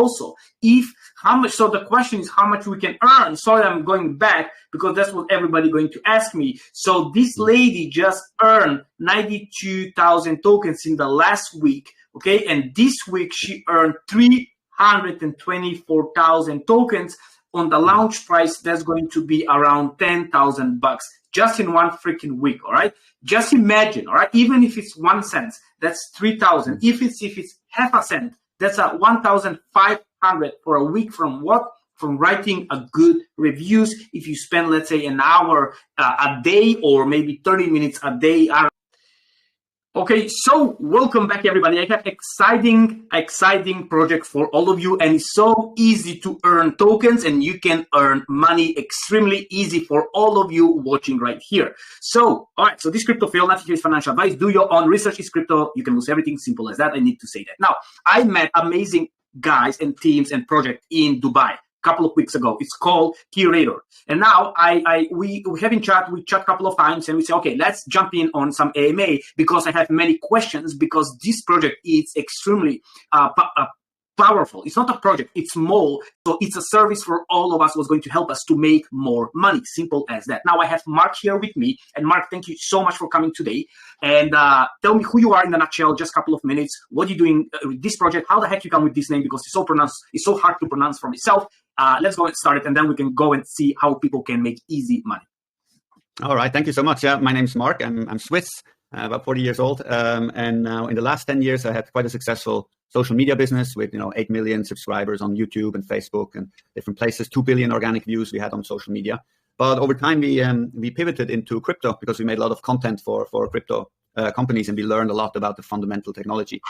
also, if how much, so the question is how much we can earn. Sorry, I'm going back because that's what everybody going to ask me. So this lady just earned 92,000 tokens in the last week, okay? And this week she earned 324,000 tokens. On the launch price, that's going to be around $10,000 just in one freaking week, all right? Just imagine, all right? Even if it's 1 cent, that's 3,000. If it's half a cent, that's a 1,500 for a week from what? From writing a good reviews. If you spend, let's say, an hour a day or maybe 30 minutes a day. Okay, so welcome back, everybody. I have exciting project for all of you, and it's so easy to earn tokens, and you can earn money extremely easy for all of you watching right here. So, all right, so this crypto fail, not here is financial advice. Do your own research. Is crypto. You can lose everything. Simple as that. I need to say that. Now, I met amazing guys and teams and project in Dubai couple of weeks ago. It's called Cyrator. And now we have in chat, we chat a couple of times and we say, okay, let's jump in on some AMA because I have many questions because this project is extremely powerful. It's not a project, it's small. So it's a service for all of us who's going to help us to make more money. Simple as that. Now I have Mark here with me. And Mark, thank you so much for coming today. And tell me who you are in a nutshell, just a couple of minutes. What are you doing with this project? How the heck you come with this name? Because it's so hard to pronounce for myself. Let's go and start it, and then we can go and see how people can make easy money. All right, thank you so much. Yeah, my name's Mark. I'm Swiss, about 40 years old, and now in the last 10 years, I had quite a successful social media business with 8 million subscribers on YouTube and Facebook and different places. 2 billion organic views we had on social media. But over time, we pivoted into crypto because we made a lot of content for crypto companies, and we learned a lot about the fundamental technology.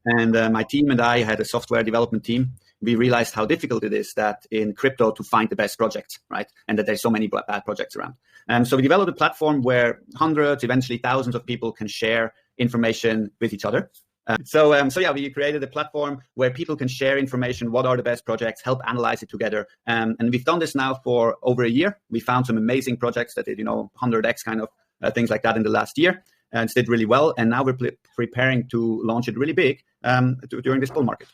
And my team and I had a software development team. We realized how difficult it is that in crypto to find the best projects, right? And that there's so many bad projects around. And so we developed a platform where hundreds, eventually thousands of people can share information with each other. So we created a platform where people can share information. What are the best projects? Help analyze it together. And we've done this now for over a year. We found some amazing projects that did 100x kind of things like that in the last year, and it did really well. And now we're preparing to launch it really big during this bull market.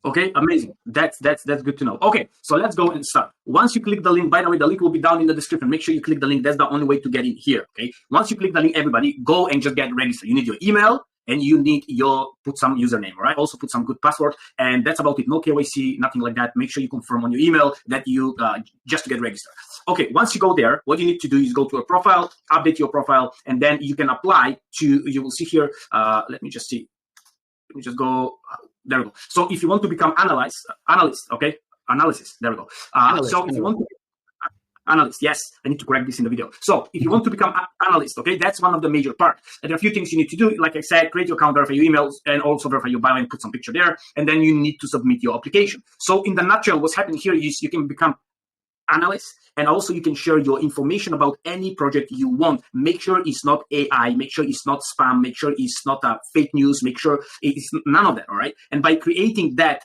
Okay, amazing. That's good to know. Okay, so let's go and start. Once you click the link, by the way, the link will be down in the description. Make sure you click the link. That's the only way to get in here. Okay, once you click the link, everybody go and just get registered. You need your email and you need put some username, all right? Also put some good password, and that's about it. No KYC, nothing like that. Make sure you confirm on your email that you just to get registered. Okay, once you go there, what you need to do is go to a profile, update your profile, and then you can apply to. You will see here. Let me just go. There we go. So if you want to become analyst, okay, analysis. There we go. So if you want to analyst, yes, I need to correct this in the video. So if you want to become analyst, okay, that's one of the major parts. And there are a few things you need to do. Like I said, create your account, verify your emails, and also verify your bio and put some picture there. And then you need to submit your application. So in the nutshell, what's happening here is you can become analyst, and also you can share your information about any project you want. Make sure it's not AI, make sure it's not spam, make sure it's not fake news, make sure it's none of that, all right? And by creating that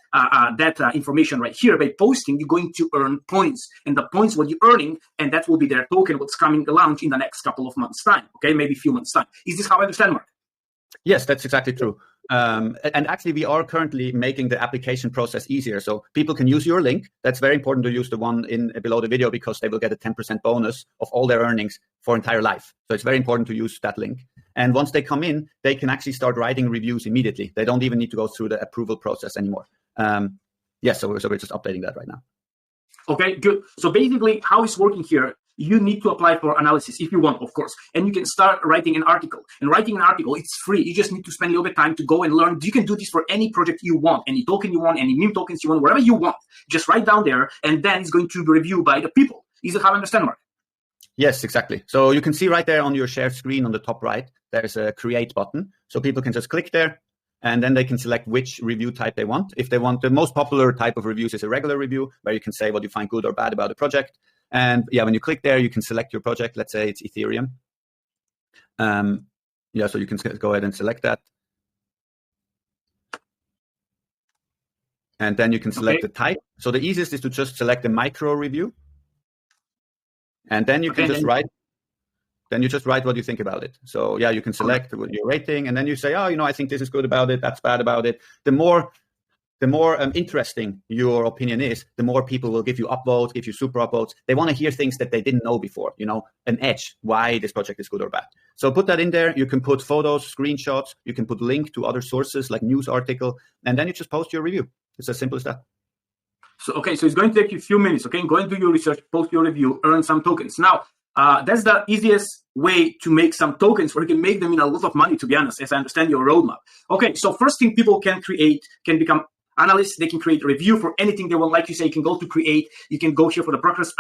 information right here, by posting, you're going to earn points, and the points what you're earning, and that will be their token, what's coming to launch in the next couple of months time, okay? Maybe a few months time. Is this how I understand, Mark? Yes, that's exactly true. And actually, we are currently making the application process easier. So people can use your link. That's very important to use the one below the video because they will get a 10% bonus of all their earnings for entire life. So it's very important to use that link. And once they come in, they can actually start writing reviews immediately. They don't even need to go through the approval process anymore. So we're just updating that right now. Okay, good. So basically, how it's working here, you need to apply for analysis if you want, of course. And you can start writing an article. And writing an article, it's free. You just need to spend a little bit of time to go and learn. You can do this for any project you want, any token you want, any meme tokens you want, whatever you want. Just write down there, and then it's going to be reviewed by the people. Is it how I understand, Mark? Yes, exactly. So you can see right there on your share screen on the top right, there's a create button. So people can just click there, and then they can select which review type they want. If they want, the most popular type of reviews is a regular review, where you can say what you find good or bad about the project. And yeah, when you click there, you can select your project. Let's say it's Ethereum. So you can go ahead and select that. And then you can select the type. So the easiest is to just select a micro review. And then you can just write. Then you just write what you think about it. So yeah, you can select your rating, and then you say, I think this is good about it, that's bad about it. The more the more interesting your opinion is, the more people will give you upvotes, give you super upvotes. They want to hear things that they didn't know before, an edge, why this project is good or bad. So put that in there. You can put photos, screenshots, you can put link to other sources like news article, and then you just post your review. It's as simple as that. So, okay, so it's going to take you a few minutes, okay? Go and do your research, post your review, earn some tokens. Now, that's the easiest way to make some tokens, or you can make them in a lot of money, to be honest, as I understand your roadmap. Okay, so first thing people can become analysts. They can create a review for anything they want. Like you say, you can go to create, you can go here for the progress,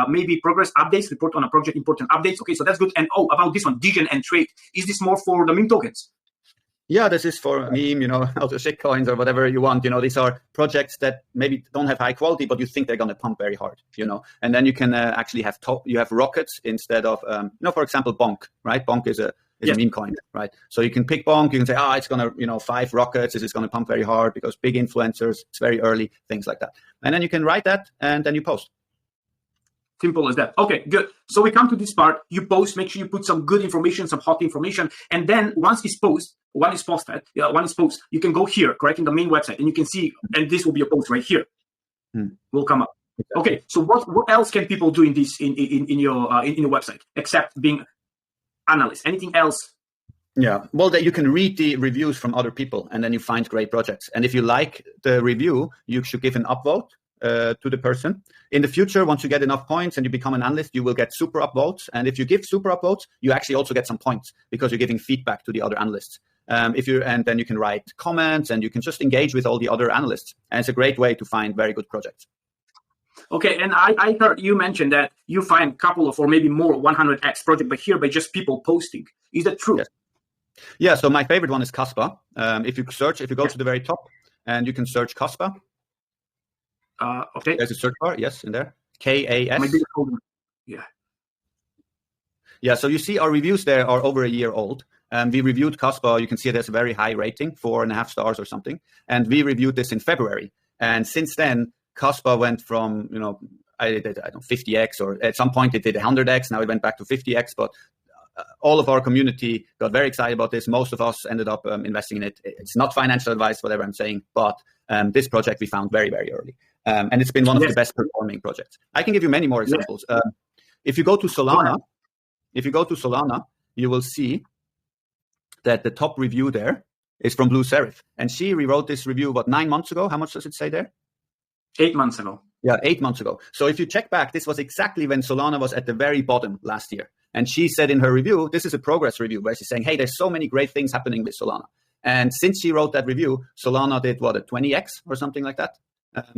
maybe progress updates, report on a project, important updates. Okay, so that's good. And about this one, Degen and trade. Is this more for the meme tokens? Yeah, this is for meme, auto shit coins or whatever you want. These are projects that maybe don't have high quality, but you think they're going to pump very hard, and then you can actually have you have rockets instead of, for example, Bonk, right? Bonk is a meme coin, right? So you can pick Bonk, you can say, it's going to, 5 rockets, this is going to pump very hard because big influencers, it's very early, things like that. And then you can write that and then you post. Simple as that. Okay, good. So we come to this part. You post, make sure you put some good information, some hot information. And then once it's posted, you can go here, correct, in the main website, and you can see, and this will be a post right here. Will come up. Exactly. Okay, so what else can people do in this in your website except being analysts? Anything else? Yeah, well, that you can read the reviews from other people, and then you find great projects. And if you like the review, you should give an upvote to the person. In the future, once you get enough points and you become an analyst, you will get super upvotes. And if you give super upvotes, you actually also get some points because you're giving feedback to the other analysts. And then you can write comments and you can just engage with all the other analysts. And it's a great way to find very good projects. Okay, and I heard you mention that you find a couple of, or maybe more, 100x project, but here by just people posting. Is that true? Yes. Yeah, so my favorite one is Kaspa. If you go to the very top and you can search Kaspa. Okay. There's a search bar, yes, in there. KAS. Yeah. Yeah, so you see our reviews there are over a year old. We reviewed Kaspa. You can see it has a very high rating, 4.5 stars or something. And we reviewed this in February. And since then, Kaspa went from, 50x, or at some point it did 100x. Now it went back to 50x. But all of our community got very excited about this. Most of us ended up investing in it. It's not financial advice, whatever I'm saying, but this project we found very, very early. And it's been one of the best performing projects. I can give you many more examples. If you go to Solana, you will see that the top review there is from Blue Serif. And she rewrote this review, 9 months ago? How much does it say there? 8 months ago. Yeah, 8 months ago. So if you check back, this was exactly when Solana was at the very bottom last year. And she said in her review, this is a progress review, where she's saying, hey, there's so many great things happening with Solana. And since she wrote that review, Solana did a 20x or something like that.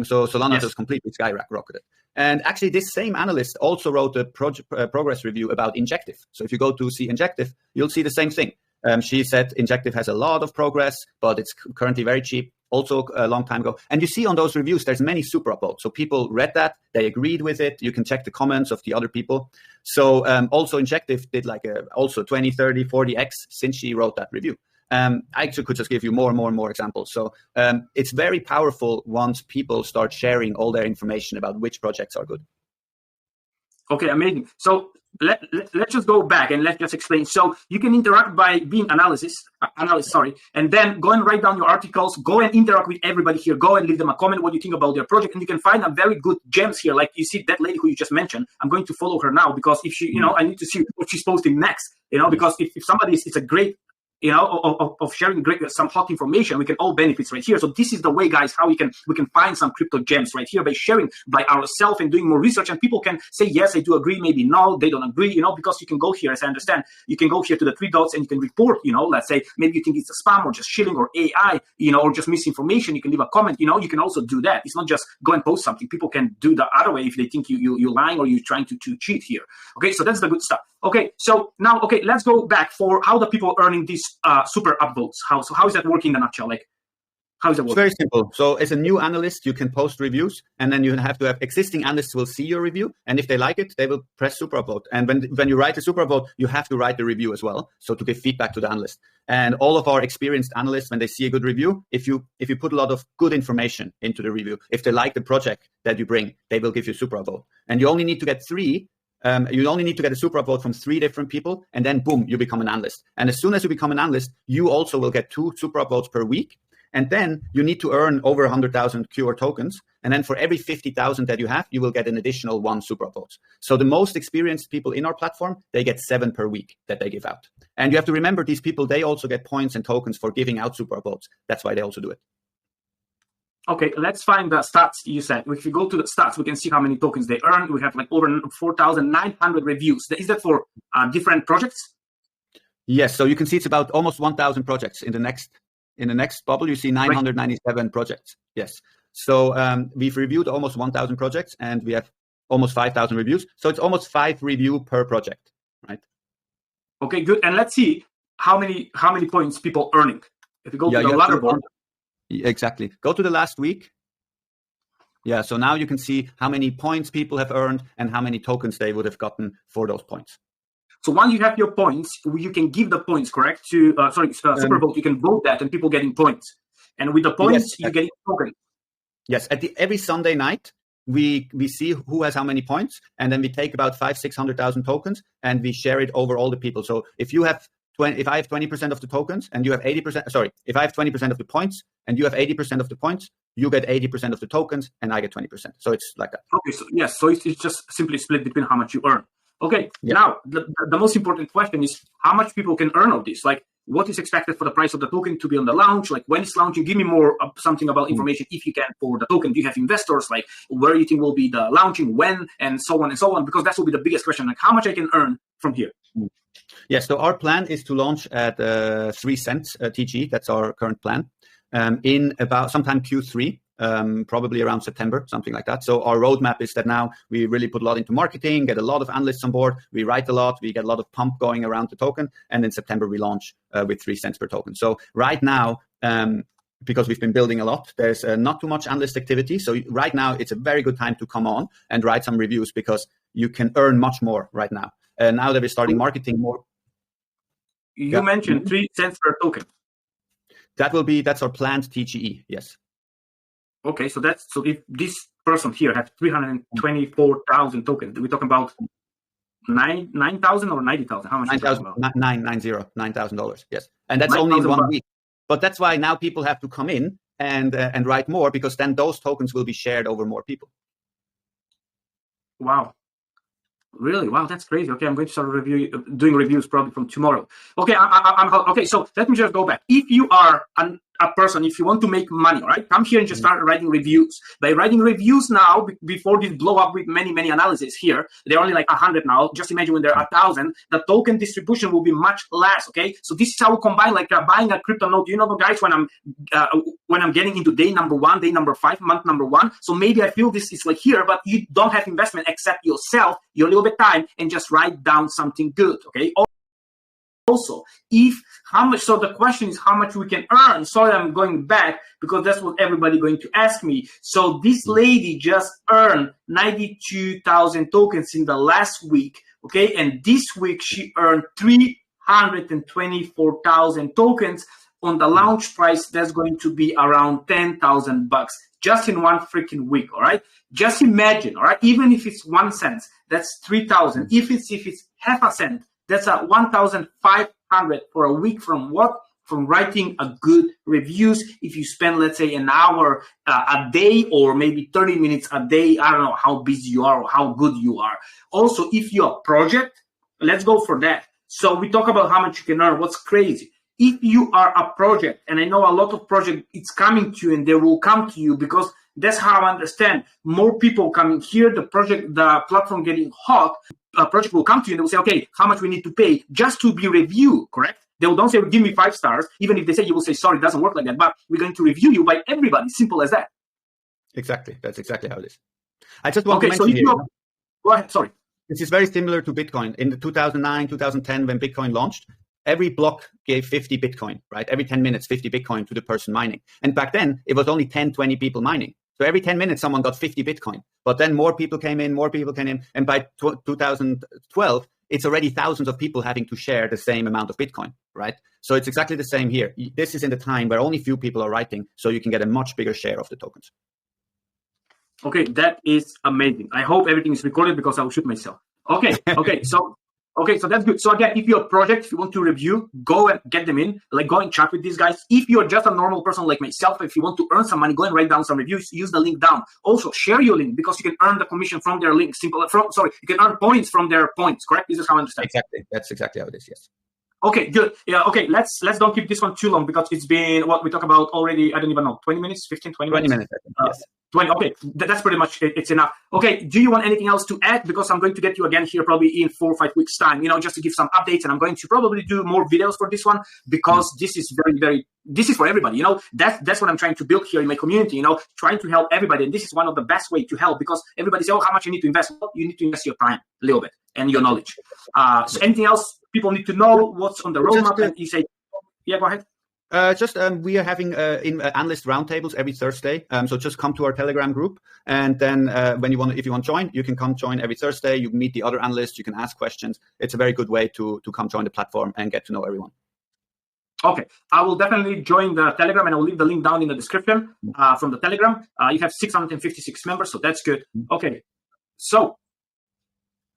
So Solana just completely skyrocketed. And actually, this same analyst also wrote a progress review about Injective. So if you go to see Injective, you'll see the same thing. She said Injective has a lot of progress, but it's currently very cheap, also a long time ago. And you see on those reviews, there's many super upvotes. So people read that, they agreed with it. You can check the comments of the other people. So also Injective did also 20, 30, 40x since she wrote that review. I actually could just give you more and more examples. So it's very powerful once people start sharing all their information about which projects are good. Okay, amazing. So let's just go back and let's just explain. So you can interact by being analyst, and then go and write down your articles, go and interact with everybody here, go and leave them a comment what you think about their project, and you can find a very good gems here. Like you see that lady who you just mentioned, I'm going to follow her now because if she, I need to see what she's posting next, because if somebody it's a great, of sharing some hot information, we can all benefit right here. So this is the way, guys, how we can find some crypto gems right here by sharing by ourselves and doing more research. And people can say, yes, I do agree, maybe no, they don't agree, because you can go here, as I understand, you can go here to the 3 dots and you can report, let's say maybe you think it's a spam or just shilling or AI, or just misinformation. You can leave a comment, you can also do that. It's not just go and post something. People can do the other way if they think you're lying or you're trying to cheat here. Okay, so that's the good stuff. Okay, so now, let's go back for how the people are earning these super upvotes. How is that working in a nutshell? Like, how is it working? It's very simple. So as a new analyst, you can post reviews, and then you have to have existing analysts will see your review, and if they like it, they will press super upvote. And when you write a super upvote, you have to write the review as well, so to give feedback to the analyst. And all of our experienced analysts, when they see a good review, if you put a lot of good information into the review, if they like the project that you bring, they will give you super upvote. And you only need to get 3. You only need to get a super upvote from 3 different people, and then boom, you become an analyst. And as soon as you become an analyst, you also will get 2 super upvotes per week. And then you need to earn over 100,000 QR tokens. And then for every 50,000 that you have, you will get an additional 1 super upvote. So the most experienced people in our platform, they get 7 per week that they give out. And you have to remember, these people, they also get points and tokens for giving out super upvotes. That's why they also do it. Okay, let's find the stats you said. If you go to the stats, we can see how many tokens they earn. We have like over 4,900 reviews. Is that for different projects? Yes, so you can see it's about almost 1,000 projects. In the next bubble, you see 997 projects. Yes. So we've reviewed almost 1,000 projects, and we have almost 5,000 reviews. So it's almost 5 reviews per project, right? Okay, good. And let's see how many points people earning. If you go to the leaderboard. Exactly. Go to the last week. Yeah, so now you can see how many points people have earned and how many tokens they would have gotten for those points. So once you have your points, you can give the points, correct? To super vote, you can vote that, and people getting points. And with the points, you get tokens. Yes, every Sunday night, we see who has how many points, and then we take about 500,000-600,000 tokens, and we share it over all the people. So if I have 20% of the tokens and you have 80%, if I have 20% of the points and you have 80% of the points, you get 80% of the tokens and I get 20%. So it's like that. Okay, so yes, so it's just simply split between how much you earn. Okay, Now the most important question is how much people can earn of this? Like, what is expected for the price of the token to be on the launch? Like, when it's launching? Give me more something about information if you can for the token. Do you have investors? Like, where you think will be the launching, when, and so on and so on? Because that will be the biggest question. Like, how much I can earn from here? Yes, so our plan is to launch at 3 cents TG. That's our current plan. In about sometime Q3. Probably around September, something like that. So our roadmap is that now we really put a lot into marketing, get a lot of analysts on board, we write a lot, we get a lot of pump going around the token, and in September we launch with 3 cents per token. So right now, because we've been building a lot, there's not too much analyst activity. So right now it's a very good time to come on and write some reviews because you can earn much more right now. Now that we're starting marketing more. You mentioned 3 cents per token. That's our planned TGE, yes. Okay, so if this person here has 324,000 tokens, we're talking about 9,000 or 90,000? How much? $9,000, yes. And that's only in 1 week. But that's why now people have to come in and write more, because then those tokens will be shared over more people. Wow. Really? Wow, that's crazy. Okay, I'm going to start doing reviews probably from tomorrow. Okay, okay. So let me just go back. If you are a person, if you want to make money, all right, come here and just start writing reviews. By writing reviews now, before this blow up with many analyses here, they're only like 100 now. Just imagine when they're 1,000, the token distribution will be much less. Okay, so this is how we combine like buying a crypto node. You know, guys, when I'm getting into day number 1, day number 5, month number 1. So maybe I feel this is like here, but you don't have investment except yourself, your little bit time, and just write down something good. Okay. Also, so the question is how much we can earn. Sorry, I'm going back because that's what everybody going to ask me. So this lady just earned 92,000 tokens in the last week, okay? And this week she earned 324,000 tokens. On the launch price, that's going to be around $10,000 just in 1 freaking week, all right? Just imagine, all right? Even if it's 1 cent, that's 3,000. If it's half a cent, that's a 1,500 for a week. From what? From writing a good reviews. If you spend, let's say, an hour a day or maybe 30 minutes a day, I don't know how busy you are or how good you are. Also, if you're a project, let's go for that. So we talk about how much you can earn. What's crazy? If you are a project, and I know a lot of projects, it's coming to you and they will come to you because that's how I understand. More people coming here, the platform getting hot, a project will come to you and they will say, okay, how much we need to pay just to be reviewed, correct? They don't say, give me 5 stars. Even if they say, you will say, sorry, it doesn't work like that, but we're going to review you by everybody. Simple as that. Exactly. That's exactly how it is. I just want to mention go ahead, sorry. This is very similar to Bitcoin. In the 2009, 2010, when Bitcoin launched, every block gave 50 Bitcoin, right? Every 10 minutes, 50 Bitcoin to the person mining. And back then, it was only 10, 20 people mining. So every 10 minutes, someone got 50 Bitcoin. But then more people came in. And by 2012, it's already thousands of people having to share the same amount of Bitcoin, right? So it's exactly the same here. This is in the time where only few people are writing, so you can get a much bigger share of the tokens. Okay, that is amazing. I hope everything is recorded because I will shoot myself. Okay, Okay, so that's good. So again, if you're a project, if you want to review, go and get them in, like go and chat with these guys. If you're just a normal person like myself, if you want to earn some money, go and write down some reviews, use the link down. Also share your link because you can earn the commission from their link. You can earn points from their points, correct? This is how I understand. Exactly. That's exactly how it is, yes. Okay, good. Yeah, okay, let's don't keep this one too long because it's been what we talk about already, I don't even know, 20 minutes, 15, 20 minutes? 20 minutes, I think, yes. 20, okay, that's pretty much it's enough. Okay, do you want anything else to add? Because I'm going to get you again here probably in 4 or 5 weeks time, just to give some updates, and I'm going to probably do more videos for this one because this is this is for everybody, that's what I'm trying to build here in my community, trying to help everybody. And this is one of the best way to help because everybody says, oh, how much you need to invest? Well, you need to invest your time a little bit and your knowledge. So anything else people need to know? What's on the roadmap? And you say, yeah, go ahead. We are having analyst roundtables every Thursday. So just come to our Telegram group, and then if you want to join, you can come join every Thursday. You meet the other analysts. You can ask questions. It's a very good way to come join the platform and get to know everyone. Okay, I will definitely join the Telegram, and I will leave the link down in the description from the Telegram. You have 656 members, so that's good. Okay, so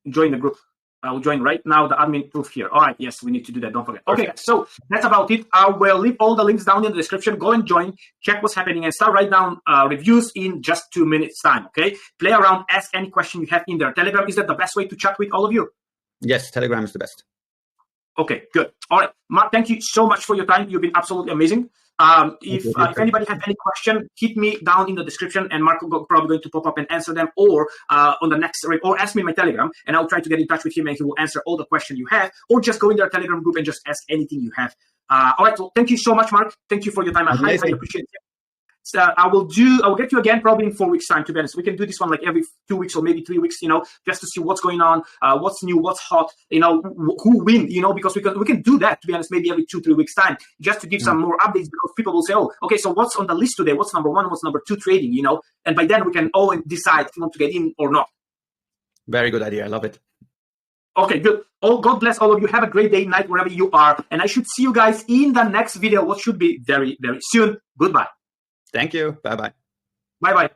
join the group. I will join right now, the admin proof here. All right, yes, we need to do that, don't forget. Okay, so that's about it. I will leave all the links down in the description. Go and join, check what's happening, and start writing down reviews in just 2 minutes time, okay? Play around, ask any question you have in there. Telegram, is that the best way to chat with all of you? Yes, Telegram is the best. Okay, good. All right, Mark, thank you so much for your time. You've been absolutely amazing. If anybody has any question, hit me down in the description, and Mark will probably going to pop up and answer them, or on the next, or ask me in my Telegram, and I'll try to get in touch with him, and he will answer all the questions you have, or just go in their Telegram group and just ask anything you have. All right, well, thank you so much, Mark. Thank you for your time. I highly appreciate it. So I will get you again probably in 4 weeks time, to be honest. We can do this one like every 2 weeks or maybe 3 weeks, just to see what's going on, what's new, what's hot, who win, because we can do that, to be honest, maybe every 2-3 weeks time, just to give some more updates, because people will say, oh, okay, so what's on the list today? What's number 1? What's number 2 trading, and by then we can all decide if we want to get in or not. Very good idea. I love it. Okay, good. Oh, God bless all of you. Have a great day, night, wherever you are. And I should see you guys in the next video, what should be very, very soon. Goodbye. Thank you. Bye-bye. Bye-bye.